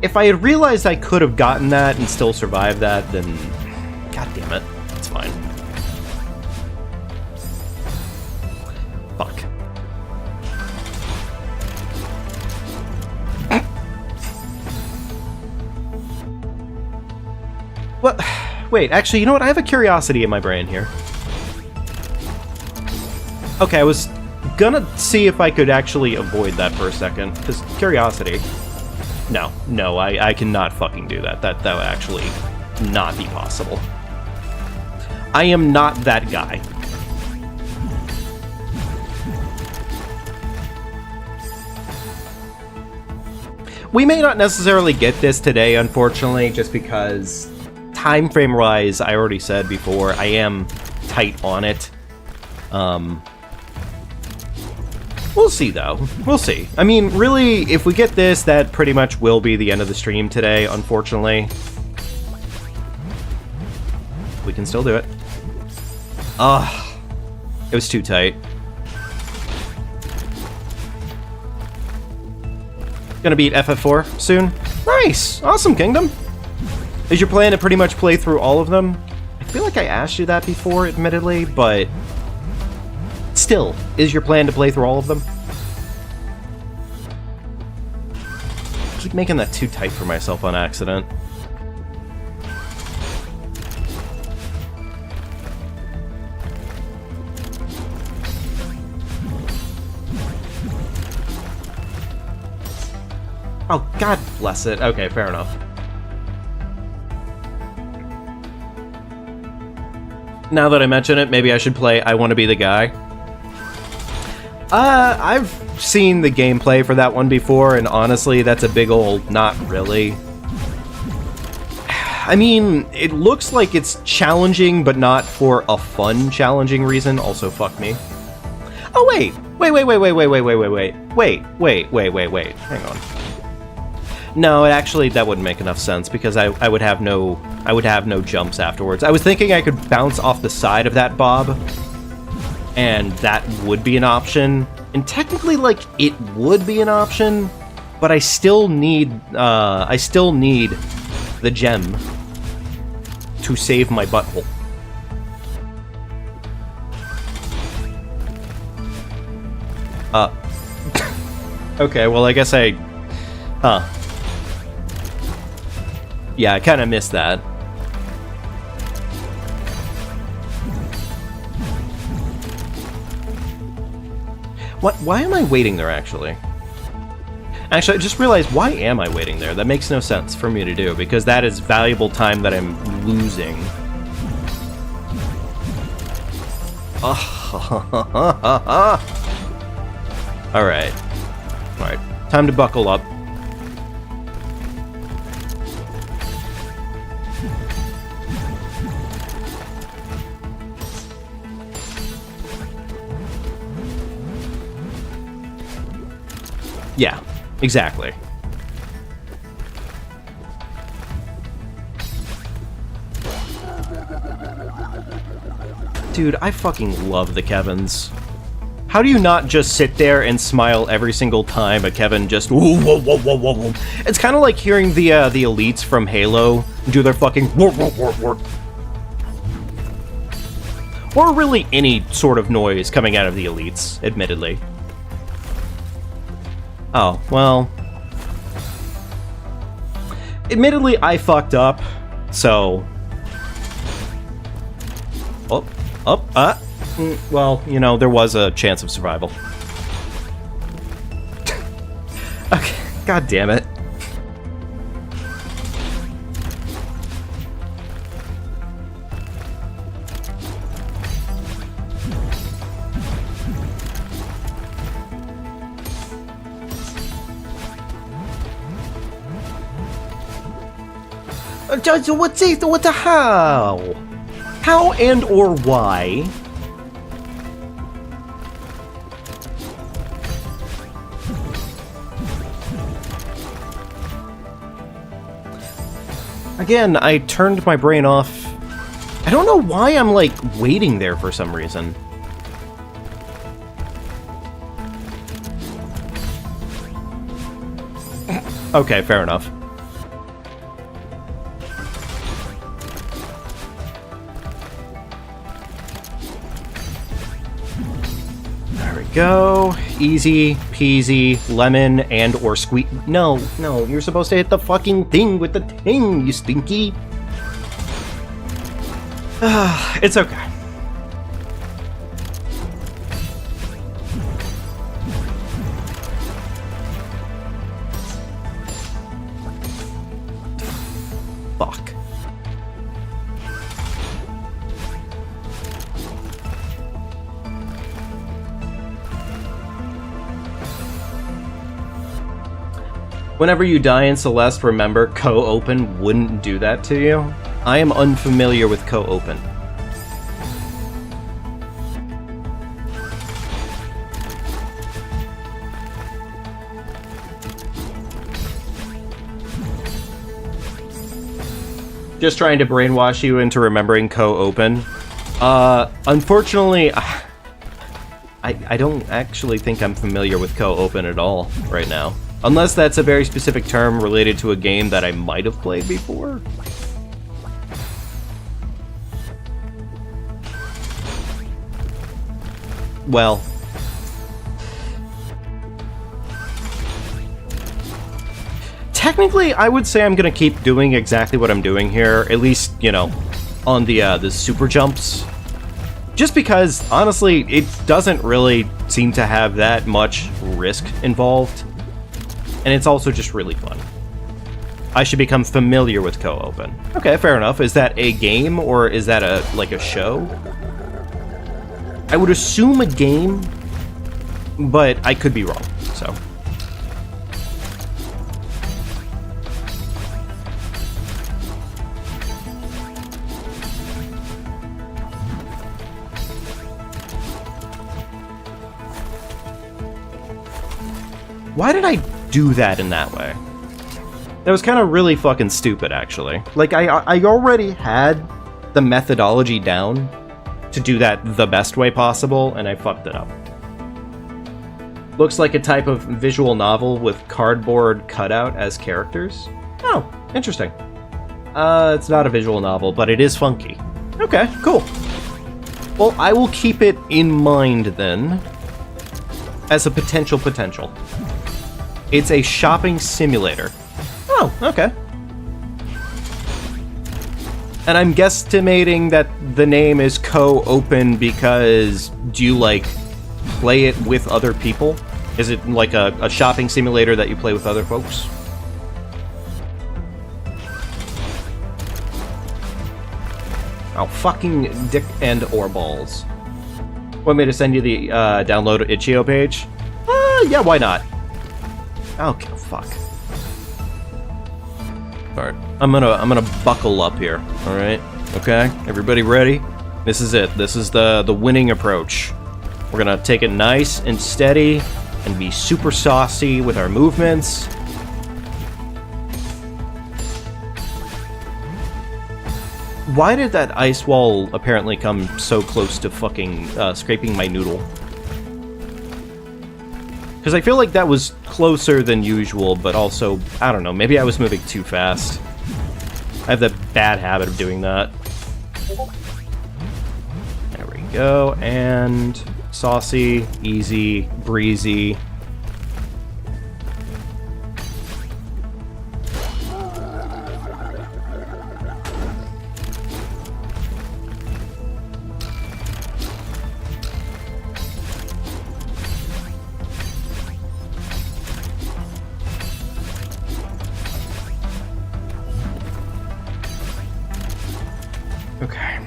if I had realized I could have gotten that and still survived that, then god damn it, it's fine. Fuck. What? Wait, actually, you know what? I have a curiosity in my brain here. Okay, I was gonna see if I could actually avoid that for a second, because curiosity. No, I cannot fucking do that. That would actually not be possible. I am not that guy. We may not necessarily get this today, unfortunately, just because time frame wise, I already said before, I am tight on it. We'll see, though. We'll see. I mean, really, if we get this, that pretty much will be the end of the stream today, unfortunately. We can still do it. Ugh. It was too tight. Gonna beat FF4 soon. Nice! Awesome, Kingdom! Is your plan to pretty much play through all of them? I feel like I asked you that before, admittedly, but... Still, is your plan to play through all of them? I keep making that too tight for myself on accident. Oh, God bless it. Okay, fair enough. Now that I mention it, maybe I should play I Want to Be the Guy. I've seen the gameplay for that one before, and honestly, that's a big old not really. I mean, it looks like it's challenging, but not for a fun challenging reason. Also, fuck me. Oh, wait. Wait. Hang on. No, actually, that wouldn't make enough sense, because I would have no jumps afterwards. I was thinking I could bounce off the side of that bob, and that would be an option. And technically, like, it would be an option, but I still need the gem to save my butthole. Okay, well, I guess yeah, I kind of missed that. Why am I waiting there, actually? Actually, I just realized, why am I waiting there? That makes no sense for me to do, because that is valuable time that I'm losing. Alright. Alright, time to buckle up. Yeah, exactly. Dude, I fucking love the Kevins. How do you not just sit there and smile every single time a Kevin just whoa, whoa, whoa, whoa, whoa, whoa. It's kind of like hearing the elites from Halo do their fucking whoa, whoa, whoa, whoa. Or really any sort of noise coming out of the elites, admittedly. Oh, well. Admittedly, I fucked up, so... well, you know, there was a chance of survival. Okay, god damn it. What the how? How and or why? Again, I turned my brain off. I don't know why I'm, like, waiting there for some reason. Okay, fair enough. There we go. Easy peasy, lemon and or squeeze. No, you're supposed to hit the fucking thing with the ting, you stinky. It's okay. Fuck. Whenever you die in Celeste, remember, co-open wouldn't do that to you. I am unfamiliar with co-open. Just trying to brainwash you into remembering co-open. Unfortunately, I don't actually think I'm familiar with co-open at all right now. Unless that's a very specific term related to a game that I might have played before. Well. Technically, I would say I'm gonna keep doing exactly what I'm doing here, at least, you know, on the super jumps. Just because, honestly, it doesn't really seem to have that much risk involved. And it's also just really fun. I should become familiar with co-open. Okay, fair enough. Is that a game, or is that like a show? I would assume a game, but I could be wrong, so. Why did I do that in that way? That was kind of really fucking stupid, actually. Like, I already had the methodology down to do that the best way possible, and I fucked it up. Looks like a type of visual novel with cardboard cutout as characters. Oh, interesting. It's not a visual novel, but it is funky. Okay, cool. Well, I will keep it in mind, then, as a potential. It's a shopping simulator. Oh, okay. And I'm guesstimating that the name is co-open because do you, like, play it with other people? Is it like a shopping simulator that you play with other folks? Oh, fucking dick and or balls. Want me to send you the download itch.io page? Yeah, why not? Okay, fuck. Alright, I'm gonna buckle up here, alright? Okay, everybody ready? This is it. This is the winning approach. We're gonna take it nice and steady. and be super saucy with our movements. Why did that ice wall apparently come so close to fucking scraping my noodle? Because I feel like that was closer than usual, but also, I don't know, maybe I was moving too fast. I have the bad habit of doing that. There we go, and saucy, easy, breezy. Okay.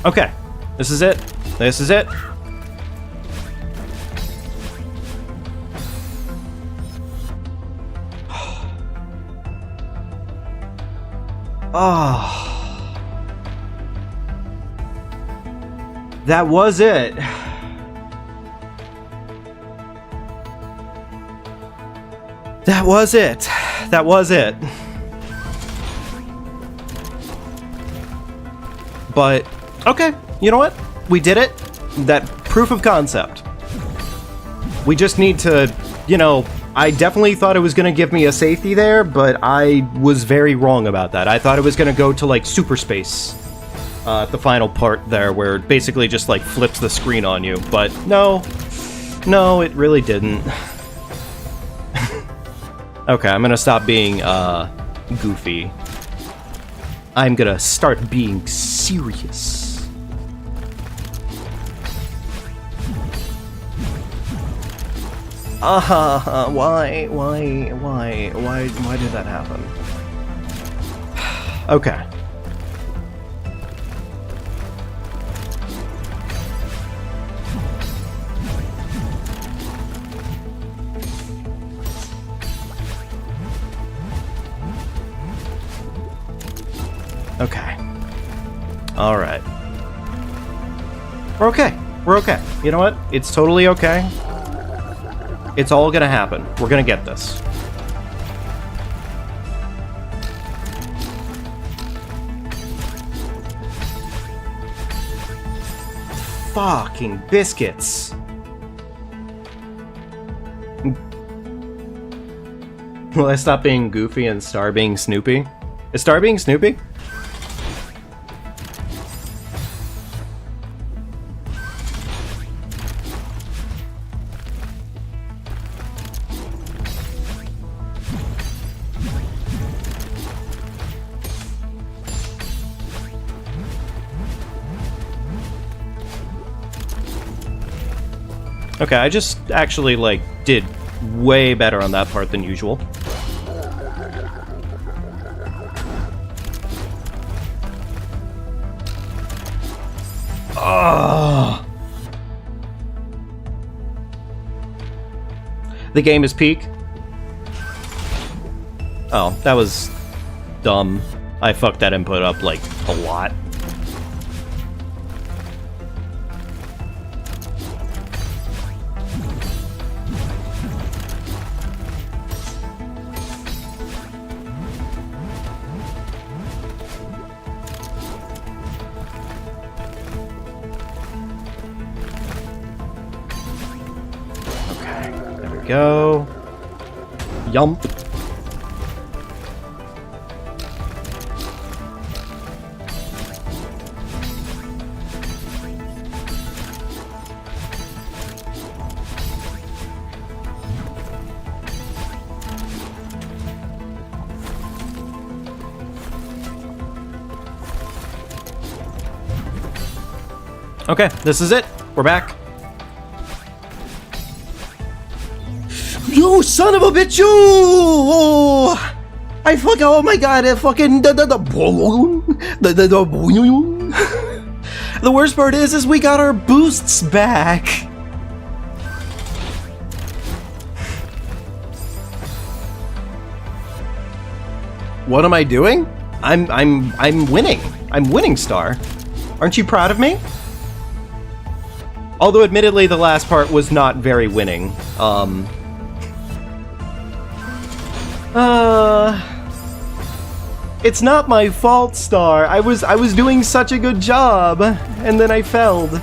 Okay. This is it. This is it. Oh. That was it. That was it. That was it. But, okay, you know what? We did it. That proof of concept. We just need to, you know, I definitely thought it was going to give me a safety there, but I was very wrong about that. I thought it was going to go to, like, super space. At the final part there, where it basically just, like, flips the screen on you. But, no. No, it really didn't. Okay, I'm gonna stop being, goofy. I'm gonna start being serious. Why did that happen? Okay. Okay. Alright. We're okay. We're okay. You know what? It's totally okay. It's all gonna happen. We're gonna get this. Fucking biscuits. Will I stop being goofy and Star being Snoopy? Is Star being Snoopy? Okay, I just actually, like, did way better on that part than usual. Ugh. The game is peak. Oh, that was dumb. I fucked that input up, like, a lot. Go. Yump. Okay, this is it. We're back. You son of a bitch! You! Oh, I fuck! Oh my god! I fucking the worst part is we got our boosts back. What am I doing? I'm winning. I'm winning, Star. Aren't you proud of me? Although, admittedly, the last part was not very winning. It's not my fault, Star. I was doing such a good job, and then I failed.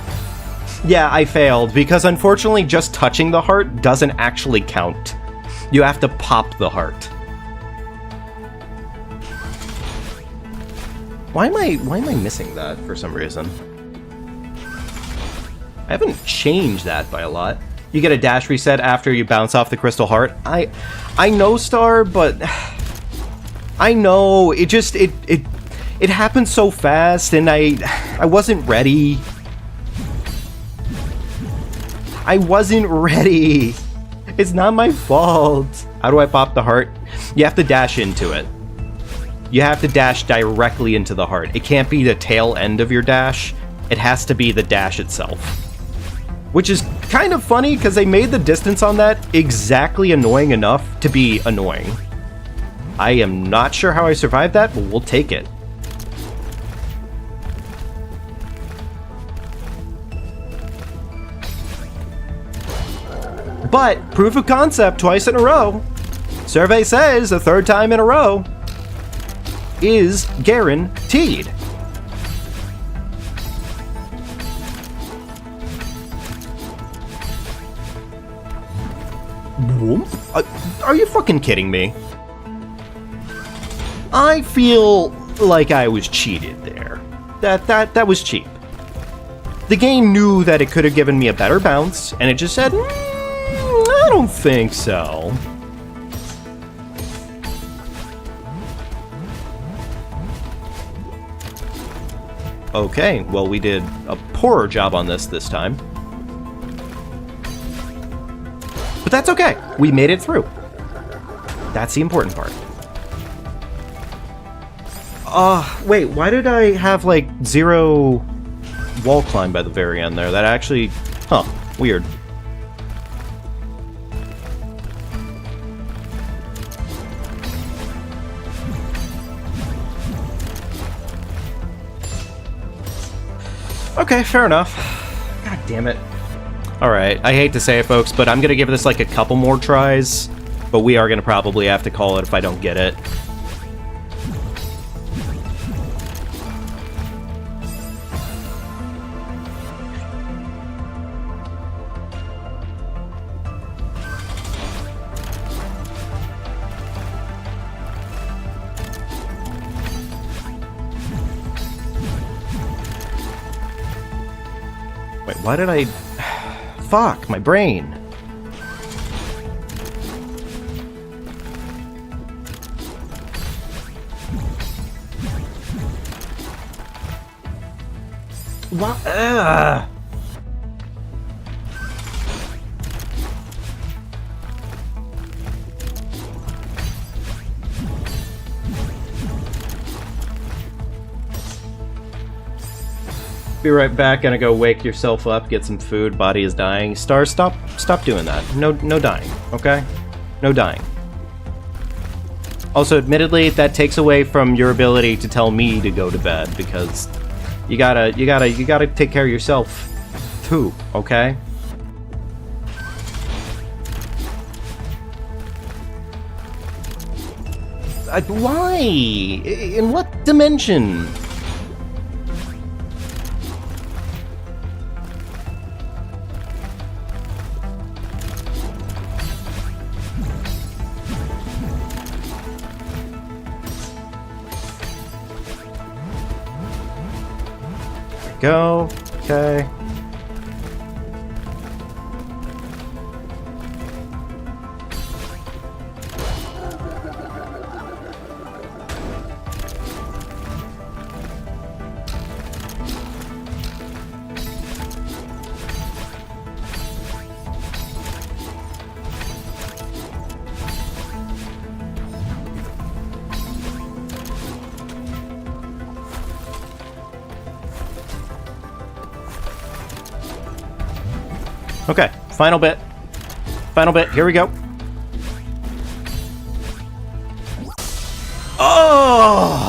Yeah, I failed, because unfortunately just touching the heart doesn't actually count. You have to pop the heart. Why am I missing that for some reason? I haven't changed that by a lot. You get a dash reset after you bounce off the crystal heart. I know, Star, but I know it just it happened so fast, and I wasn't ready. I wasn't ready. It's not my fault. How do I pop the heart? You have to dash into it. You have to dash directly into the heart. It can't be the tail end of your dash. It has to be the dash itself. Which is kind of funny, because they made the distance on that exactly annoying enough to be annoying. I am not sure how I survived that, but we'll take it. But, proof of concept twice in a row. Survey says a third time in a row is guaranteed. Are you fucking kidding me? I feel like I was cheated there. That was cheap. The game knew that it could have given me a better bounce, and it just said, I don't think so. Okay, well, we did a poorer job on this time. But that's okay. We made it through. That's the important part. Wait, why did I have, like, 0 wall climb by the very end there? That actually... Huh, weird. Okay, fair enough. God damn it. Alright, I hate to say it, folks, but I'm gonna give this like a couple more tries, but we are gonna probably have to call it if I don't get it. Wait, why did I... Fuck, my brain. What? Be right back. Gonna go wake yourself up, get some food. Body is dying. Star, stop doing that. No dying. Okay, no dying. Also, admittedly, that takes away from your ability to tell me to go to bed, because you gotta take care of yourself too. Okay. Why? In what dimension? Go. Okay. Okay, final bit. Final bit, here we go. Oh!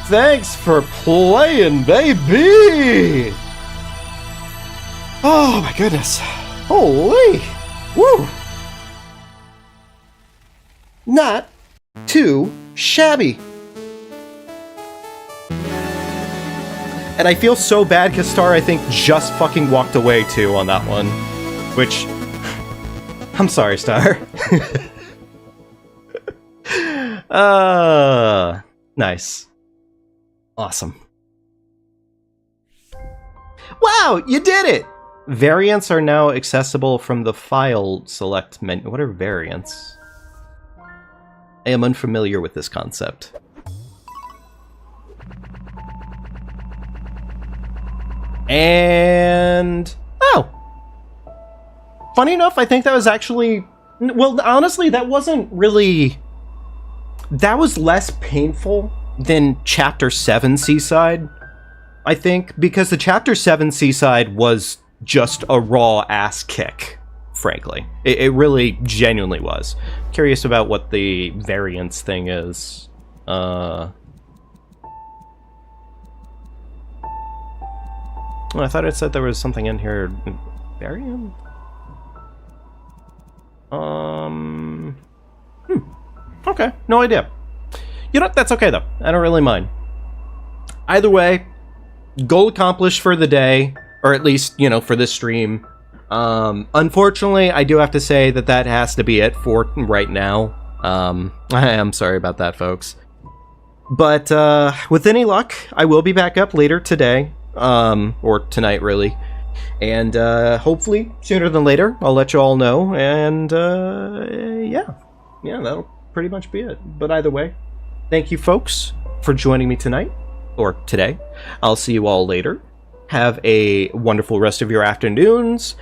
Thanks for playing, baby! Oh my goodness. Holy! Woo! Not too shabby. And I feel so bad because Star, I think, just fucking walked away too on that one. Which... I'm sorry, Star. Nice. Awesome. Wow, you did it! Variants are now accessible from the file select menu. What are variants? I am unfamiliar with this concept. And... oh! Funny enough, I think that was actually... well, honestly, that wasn't really... that was less painful than Chapter 7 Seaside, I think, because the Chapter 7 Seaside was just a raw ass kick, frankly. It really genuinely was. Curious about what the variance thing is. I thought it said there was something in here. Variant? Okay, no idea. You know what? That's okay, though. I don't really mind. Either way, goal accomplished for the day, or at least, you know, for this stream. Unfortunately, I do have to say that that has to be it for right now. I am sorry about that, folks. But with any luck, I will be back up later today, or tonight, really. And hopefully, sooner than later, I'll let you all know. And yeah, that'll pretty much be it. But either way, thank you, folks, for joining me tonight, or today. I'll see you all later. Have a wonderful rest of your afternoons.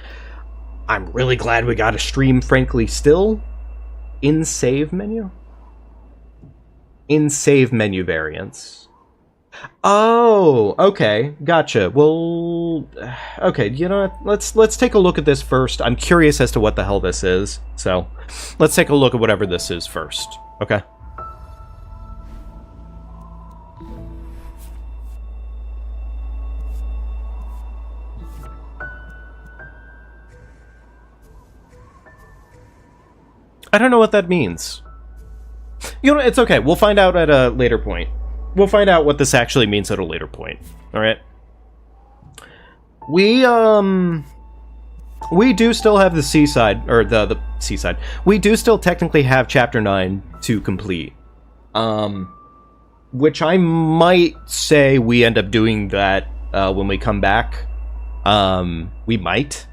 I'm really glad we got a stream, frankly, still. In save menu? In save menu variants. Oh, okay, gotcha. Well, okay, you know what? Let's take a look at this first. I'm curious as to what the hell this is, so let's take a look at whatever this is first, okay? I don't know what that means. You know, it's okay. We'll find out at a later point. We'll find out what this actually means at a later point. Alright? We do still have the seaside, or the seaside. We do still technically have Chapter 9 to complete. Which I might say we end up doing that when we come back. We might.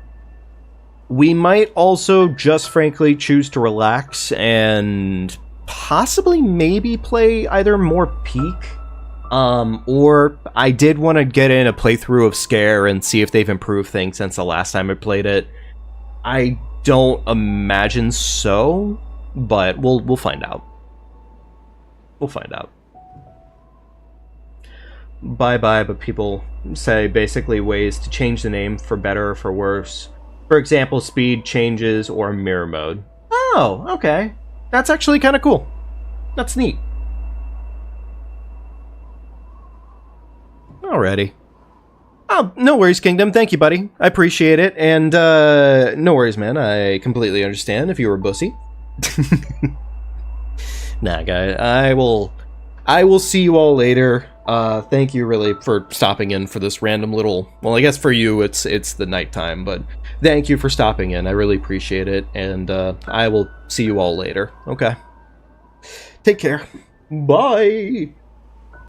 We might also just frankly choose to relax and possibly maybe play either more Peak, or I did want to get in a playthrough of Scare and see if they've improved things since the last time I played it. I don't imagine so, but we'll find out. We'll find out. Bye-bye, but people say basically ways to change the name for better or for worse. For example, speed changes or mirror mode. Oh, okay. That's actually kind of cool. That's neat. Alrighty. Oh, no worries, Kingdom. Thank you, buddy. I appreciate it. And, no worries, man. I completely understand if you were a bussy. Nah, guy. I will see you all later. Thank you, really, for stopping in for this random little... well, I guess for you, it's the nighttime, but... thank you for stopping in. I really appreciate it. And I will see you all later. Okay. Take care. Bye.